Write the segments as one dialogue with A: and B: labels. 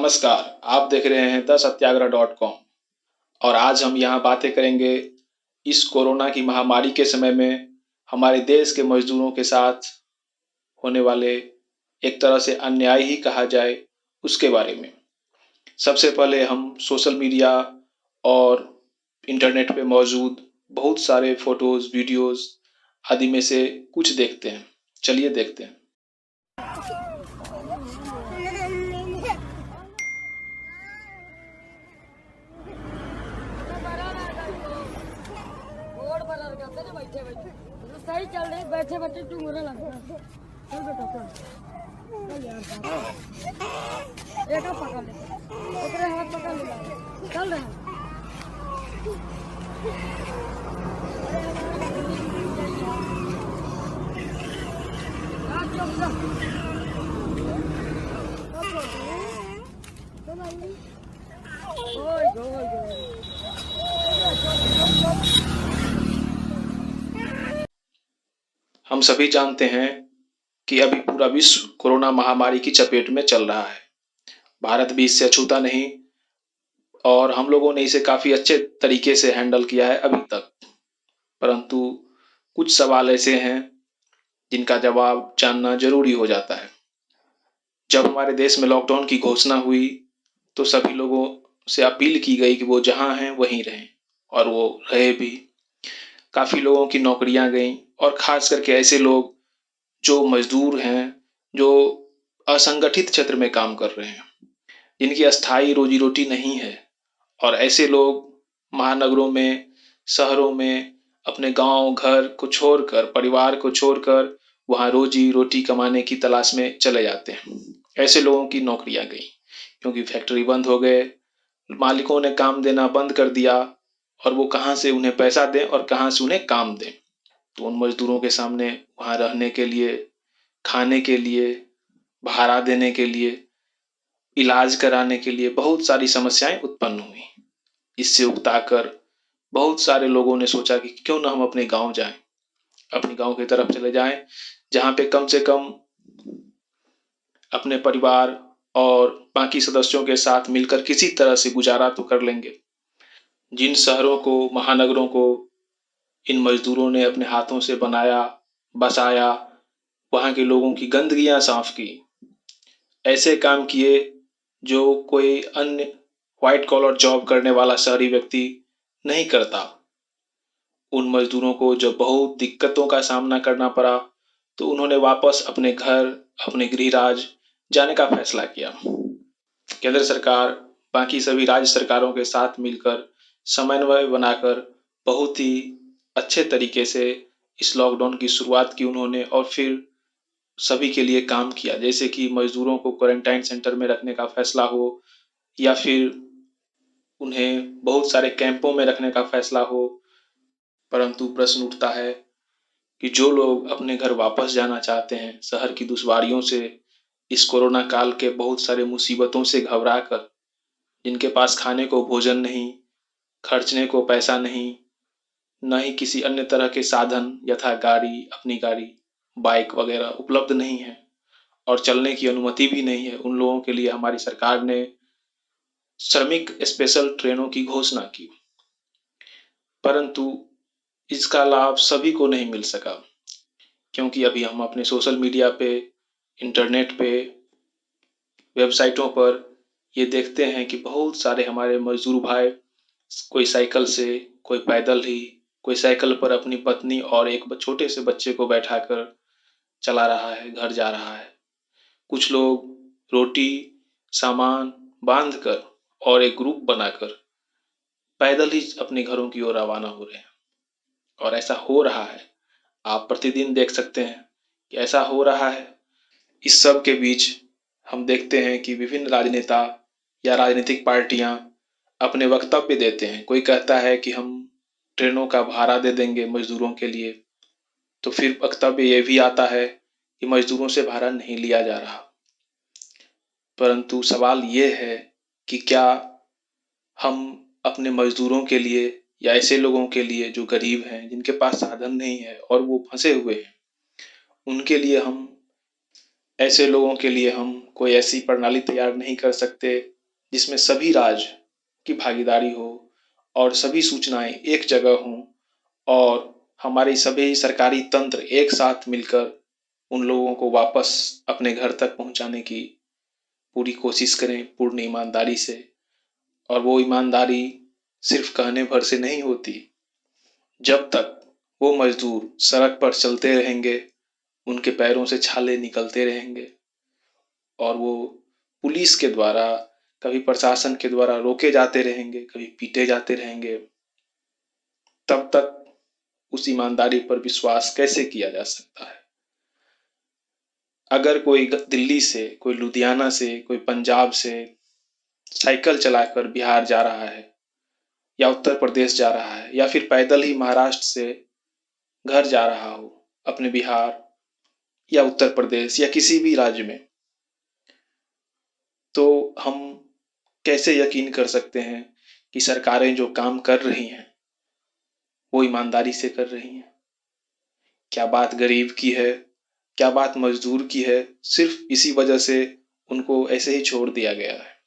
A: नमस्कार, आप देख रहे हैं द सत्याग्रह डॉट कॉम और आज हम यहाँ बातें करेंगे इस कोरोना की महामारी के समय में हमारे देश के मजदूरों के साथ होने वाले एक तरह से अन्याय ही कहा जाए उसके बारे में। सबसे पहले हम सोशल मीडिया और इंटरनेट पे मौजूद बहुत सारे फोटोज, वीडियोस आदि में से कुछ देखते हैं। चलिए देखते हैं।
B: सही चल रही बैठे बैठे तू मुझे लग रहा है। चल बेटा चल यार एक पकड़ ले एक हाथ पकड़ ले चल रहे हैं।
A: हम सभी जानते हैं कि अभी पूरा विश्व कोरोना महामारी की चपेट में चल रहा है। भारत भी इससे अछूता नहीं और हम लोगों ने इसे काफी अच्छे तरीके से हैंडल किया है अभी तक। परंतु कुछ सवाल ऐसे हैं जिनका जवाब जानना जरूरी हो जाता है। जब हमारे देश में लॉकडाउन की घोषणा हुई तो सभी लोगों से अपील की गई कि वो जहां हैं वहीं रहें और वो रहे भी। काफी लोगों की नौकरियां गईं और खास करके ऐसे लोग जो मजदूर हैं, जो असंगठित क्षेत्र में काम कर रहे हैं, जिनकी अस्थायी रोजी रोटी नहीं है, और ऐसे लोग महानगरों में, शहरों में अपने गांव घर को छोड़कर, परिवार को छोड़कर वहां रोजी रोटी कमाने की तलाश में चले जाते हैं। ऐसे लोगों की नौकरियां गई क्योंकि फैक्ट्री बंद हो गए, मालिकों ने काम देना बंद कर दिया और वो कहाँ से उन्हें पैसा दें और कहाँ से उन्हें काम दें। तो उन मजदूरों के सामने वहां रहने के लिए, खाने के लिए, भाड़ा देने के लिए, इलाज कराने के लिए बहुत सारी समस्याएं उत्पन्न हुई। इससे उकताकर बहुत सारे लोगों ने सोचा कि क्यों ना हम अपने गांव जाएं, अपने गांव की तरफ चले जाएं, जहां पे कम से कम अपने परिवार और बाकी सदस्यों के साथ मिलकर किसी तरह से गुजारा तो कर लेंगे। जिन शहरों को, महानगरों को इन मजदूरों ने अपने हाथों से बनाया, बसाया, वहां के लोगों की गंदगियां साफ की, ऐसे काम किए जो कोई अन्य व्हाइट कॉलर जॉब करने वाला शहरी व्यक्ति नहीं करता। उन मजदूरों को जब बहुत दिक्कतों का सामना करना पड़ा तो उन्होंने वापस अपने घर, अपने गृह राज्य जाने का फैसला किया। केंद्र सरकार बाकी सभी राज्य सरकारों के साथ मिलकर समन्वय बनाकर बहुत ही अच्छे तरीके से इस लॉकडाउन की शुरुआत की उन्होंने और फिर सभी के लिए काम किया। जैसे कि मजदूरों को क्वारंटाइन सेंटर में रखने का फैसला हो या फिर उन्हें बहुत सारे कैंपों में रखने का फैसला हो। परंतु प्रश्न उठता है कि जो लोग अपने घर वापस जाना चाहते हैं शहर की दुश्वारियों से, इस कोरोना काल के बहुत सारे मुसीबतों से घबरा कर, जिनके पास खाने को भोजन नहीं, खर्चने को पैसा नहीं, न ही किसी अन्य तरह के साधन यथा गाड़ी, अपनी गाड़ी, बाइक वगैरह उपलब्ध नहीं है और चलने की अनुमति भी नहीं है, उन लोगों के लिए हमारी सरकार ने श्रमिक स्पेशल ट्रेनों की घोषणा की। परंतु इसका लाभ सभी को नहीं मिल सका क्योंकि अभी हम अपने सोशल मीडिया पे, इंटरनेट पे, वेबसाइटों पर ये देखते हैं कि बहुत सारे हमारे मजदूर भाई, कोई साइकिल से, कोई पैदल ही, कोई साइकिल पर अपनी पत्नी और एक छोटे से बच्चे को बैठाकर चला रहा है, घर जा रहा है। कुछ लोग रोटी, सामान बांधकर और एक ग्रुप बनाकर पैदल ही अपने घरों की ओर रवाना हो रहे हैं और ऐसा हो रहा है। आप प्रतिदिन देख सकते हैं कि ऐसा हो रहा है। इस सब के बीच हम देखते हैं कि विभिन्न राजनेता या राजनीतिक पार्टियां अपने वक्तव्य देते हैं। कोई कहता है कि हम ट्रेनों का भाड़ा दे देंगे मजदूरों के लिए, तो फिर वक्तव्य ये भी आता है कि मजदूरों से भाड़ा नहीं लिया जा रहा। परंतु सवाल ये है कि क्या हम अपने मजदूरों के लिए या ऐसे लोगों के लिए जो गरीब हैं, जिनके पास साधन नहीं है और वो फंसे हुए हैं, उनके लिए हम, ऐसे लोगों के लिए हम कोई ऐसी प्रणाली तैयार नहीं कर सकते जिसमें सभी राज्य की भागीदारी हो और सभी सूचनाएं एक जगह हों और हमारे सभी सरकारी तंत्र एक साथ मिलकर उन लोगों को वापस अपने घर तक पहुंचाने की पूरी कोशिश करें पूर्ण ईमानदारी से। और वो ईमानदारी सिर्फ कहने भर से नहीं होती। जब तक वो मजदूर सड़क पर चलते रहेंगे, उनके पैरों से छाले निकलते रहेंगे और वो पुलिस के द्वारा, कभी प्रशासन के द्वारा रोके जाते रहेंगे, कभी पीटे जाते रहेंगे, तब तक उस ईमानदारी पर विश्वास कैसे किया जा सकता है। अगर कोई दिल्ली से, कोई लुधियाना से, कोई पंजाब से साइकिल चलाकर बिहार जा रहा है या उत्तर प्रदेश जा रहा है या फिर पैदल ही महाराष्ट्र से घर जा रहा हो अपने बिहार या उत्तर प्रदेश या किसी भी राज्य में, तो हम कैसे यकीन कर सकते हैं कि सरकारें जो काम कर रही हैं वो ईमानदारी से कर रही हैं। क्या बात गरीब की है, क्या बात मजदूर की है, सिर्फ इसी वजह से उनको ऐसे ही छोड़ दिया गया है।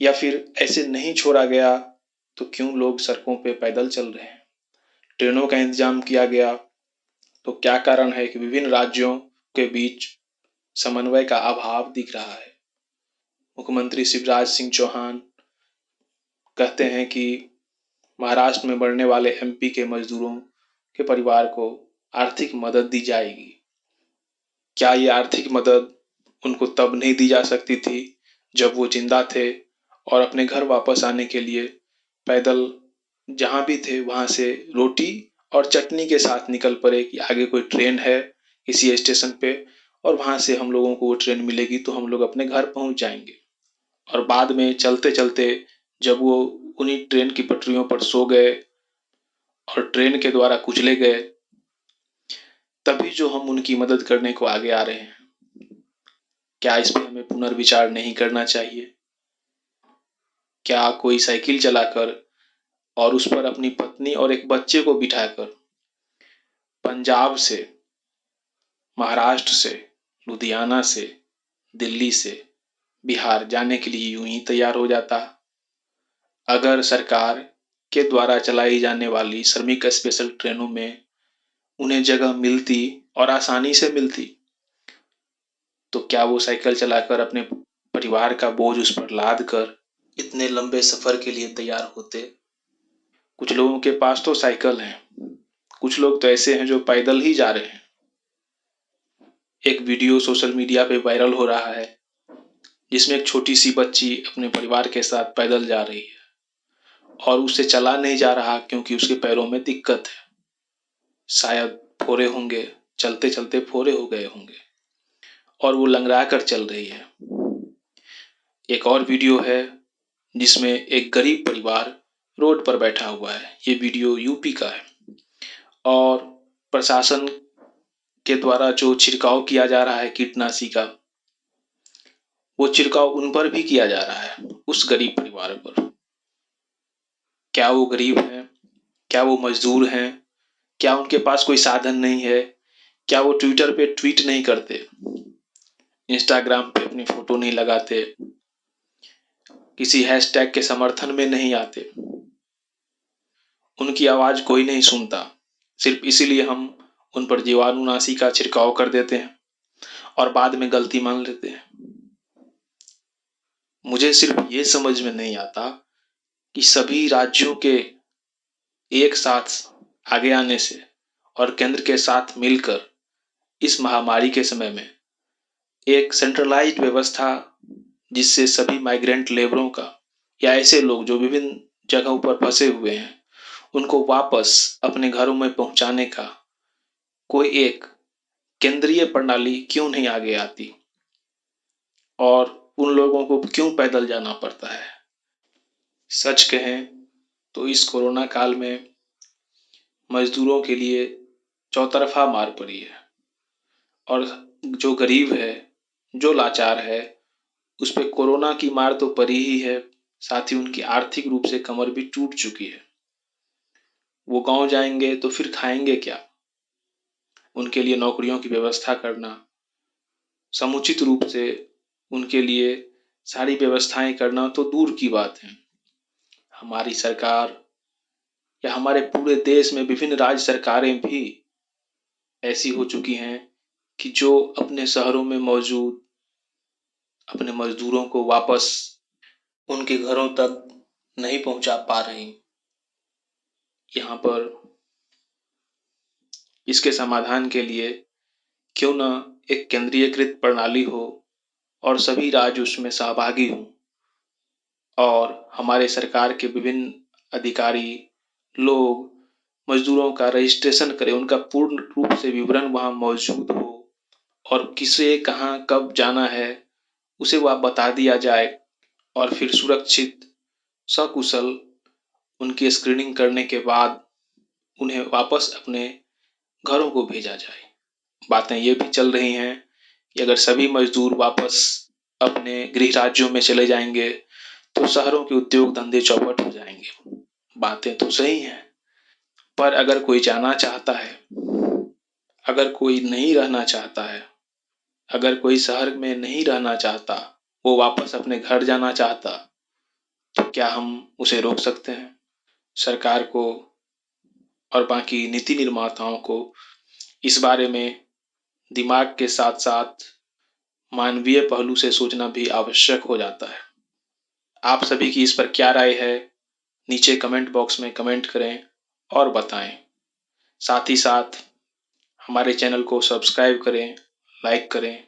A: या फिर ऐसे नहीं छोड़ा गया तो क्यों लोग सड़कों पे पैदल चल रहे हैं। ट्रेनों का इंतजाम किया गया तो क्या कारण है कि विभिन्न राज्यों के बीच समन्वय का अभाव दिख रहा है। मुख्यमंत्री शिवराज सिंह चौहान कहते हैं कि महाराष्ट्र में बढ़ने वाले एमपी के मजदूरों के परिवार को आर्थिक मदद दी जाएगी। क्या ये आर्थिक मदद उनको तब नहीं दी जा सकती थी जब वो जिंदा थे और अपने घर वापस आने के लिए पैदल जहां भी थे वहां से रोटी और चटनी के साथ निकल पड़े कि आगे कोई ट्रेन है किसी स्टेशन पे और वहां से हम लोगों को वो ट्रेन मिलेगी तो हम लोग अपने घर पहुंच जाएंगे। और बाद में चलते चलते जब वो उन्हीं ट्रेन की पटरियों पर सो गए और ट्रेन के द्वारा कुचले गए, तभी जो हम उनकी मदद करने को आगे आ रहे हैं। क्या इस पे हमें पुनर्विचार नहीं करना चाहिए? क्या कोई साइकिल चलाकर और उस पर अपनी पत्नी और एक बच्चे को बिठाकर पंजाब से, महाराष्ट्र से, लुधियाना से, दिल्ली से बिहार जाने के लिए यूं ही तैयार हो जाता? अगर सरकार के द्वारा चलाई जाने वाली श्रमिक स्पेशल ट्रेनों में उन्हें जगह मिलती और आसानी से मिलती, तो क्या वो साइकिल चलाकर अपने परिवार का बोझ उस पर लाद कर इतने लंबे सफर के लिए तैयार होते? कुछ लोगों के पास तो साइकिल है, कुछ लोग तो ऐसे हैं जो पैदल ही जा रहे हैं। एक वीडियो सोशल मीडिया पे वायरल हो रहा है जिसमें एक छोटी सी बच्ची अपने परिवार के साथ पैदल जा रही है और उसे चला नहीं जा रहा क्योंकि उसके पैरों में दिक्कत है। शायद फोड़े होंगे, चलते चलते फोड़े हो गए होंगे और वो लंगड़ा कर चल रही है। एक और वीडियो है जिसमें एक गरीब परिवार रोड पर बैठा हुआ है। ये वीडियो यूपी का है और प्रशासन के द्वारा जो छिड़काव किया जा रहा है कीटनाशी का, वो छिड़काव उन पर भी किया जा रहा है, उस गरीब परिवार पर। क्या वो गरीब हैं? क्या वो मजदूर हैं? क्या उनके पास कोई साधन नहीं है? क्या वो ट्विटर पे ट्वीट नहीं करते, इंस्टाग्राम पे अपनी फोटो नहीं लगाते, किसी हैशटैग के समर्थन में नहीं आते? उनकी आवाज कोई नहीं सुनता, सिर्फ इसीलिए हम उन पर जीवाणुनाशी का छिड़काव कर देते हैं और बाद में गलती मान लेते हैं। मुझे सिर्फ ये समझ में नहीं आता कि सभी राज्यों के एक साथ आगे आने से और केंद्र के साथ मिलकर इस महामारी के समय में एक सेंट्रलाइज्ड व्यवस्था, जिससे सभी माइग्रेंट लेबरों का या ऐसे लोग जो विभिन्न जगहों पर फंसे हुए हैं उनको वापस अपने घरों में पहुंचाने का कोई एक केंद्रीय प्रणाली क्यों नहीं आगे आती और उन लोगों को क्यों पैदल जाना पड़ता है। सच कहें तो इस कोरोना काल में मजदूरों के लिए चौतरफा मार पड़ी है और जो गरीब है, जो लाचार है, उस पे कोरोना की मार तो पड़ी ही है, साथ ही उनकी आर्थिक रूप से कमर भी टूट चुकी है। वो गांव जाएंगे तो फिर खाएंगे क्या? उनके लिए नौकरियों की व्यवस्था करना, समुचित रूप से उनके लिए सारी व्यवस्थाएं करना तो दूर की बात है। हमारी सरकार या हमारे पूरे देश में विभिन्न राज्य सरकारें भी ऐसी हो चुकी हैं कि जो अपने शहरों में मौजूद अपने मजदूरों को वापस उनके घरों तक नहीं पहुंचा पा रही। यहाँ पर इसके समाधान के लिए क्यों न एक केंद्रीयकृत प्रणाली हो और सभी राज्य उसमें सहभागी हों और हमारे सरकार के विभिन्न अधिकारी लोग मजदूरों का रजिस्ट्रेशन करें, उनका पूर्ण रूप से विवरण वहाँ मौजूद हो और किसे कहाँ कब जाना है उसे वह बता दिया जाए और फिर सुरक्षित सकुशल उनकी स्क्रीनिंग करने के बाद उन्हें वापस अपने घरों को भेजा जाए। बातें ये भी चल रही हैं कि अगर सभी मजदूर वापस अपने गृह राज्यों में चले जाएंगे तो शहरों के उद्योग धंधे चौपट हो जाएंगे। बातें तो सही हैं, पर अगर कोई जाना चाहता है, अगर कोई नहीं रहना चाहता है, अगर कोई शहर में नहीं रहना चाहता, वो वापस अपने घर जाना चाहता, तो क्या हम उसे रोक सकते हैं? सरकार को और बाकी नीति निर्माताओं को इस बारे में दिमाग के साथ साथ मानवीय पहलू से सोचना भी आवश्यक हो जाता है। आप सभी की इस पर क्या राय है? नीचे कमेंट बॉक्स में कमेंट करें और बताएं। साथ ही साथ हमारे चैनल को सब्सक्राइब करें, लाइक करें